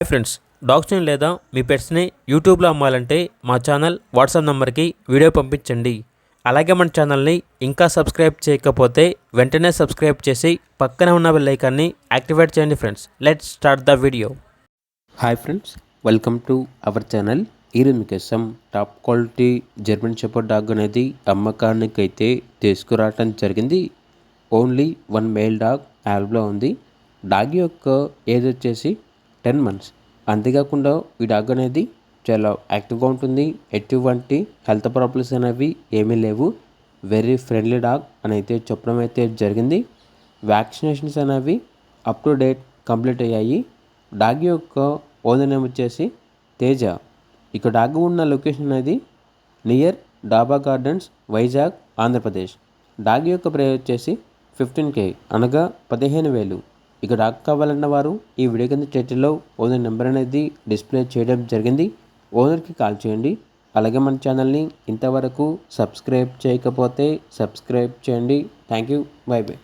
Hi friends, డాగ్స్ని లేదా మీ పెట్స్ని యూట్యూబ్లో అమ్మాలంటే మా ఛానల్ వాట్సాప్ నెంబర్కి వీడియో పంపించండి. అలాగే మన ఛానల్ని ఇంకా సబ్స్క్రైబ్ చేయకపోతే వెంటనే సబ్స్క్రైబ్ చేసి పక్కనే ఉన్న బెల్ ఐకాన్ని యాక్టివేట్ చేయండి friends. Let's start the video. Hi friends, welcome to our channel. ఈరోజు మీకోసం top quality German shepherd dog అనేది అమ్మకానికి అయితే తీసుకురావటం జరిగింది. ఓన్లీ వన్ మేల్ డాగ్ అవైలబుల్లో ఉంది. డాగ్ యొక్క ఏజ్ వచ్చేసి 10 months. అంతేకాకుండా ఈ డాగ్ అనేది చాలా యాక్టివ్గా ఉంటుంది. ఎటువంటి హెల్త్ ప్రాబ్లమ్స్ అనేవి ఏమీ లేవు. వెరీ ఫ్రెండ్లీ డాగ్ అని అయితే చెప్పడం అయితే జరిగింది. వ్యాక్సినేషన్స్ అనేవి అప్ టు డేట్ కంప్లీట్ అయ్యాయి. డాగ్ యొక్క ఓనర్ నేమ్ వచ్చేసి తేజ. ఇక డాగ్ ఉన్న లొకేషన్ అనేది నియర్ డాబా గార్డెన్స్, వైజాగ్, ఆంధ్రప్రదేశ్. డాగ్ యొక్క ప్రైస్ వచ్చేసి 15K అనగా 15,000. ఇక డాగ్ కావాలన్న వారు ఈ వీడియో కింద టైటిల్లో ఓనర్ నెంబర్ అనేది డిస్ప్లే చేయడం జరిగింది. ఓనర్కి కాల్ చేయండి. అలాగే మన ఛానల్ని ఇంతవరకు సబ్స్క్రైబ్ చేయకపోతే సబ్స్క్రైబ్ చేయండి. Thank you. By by.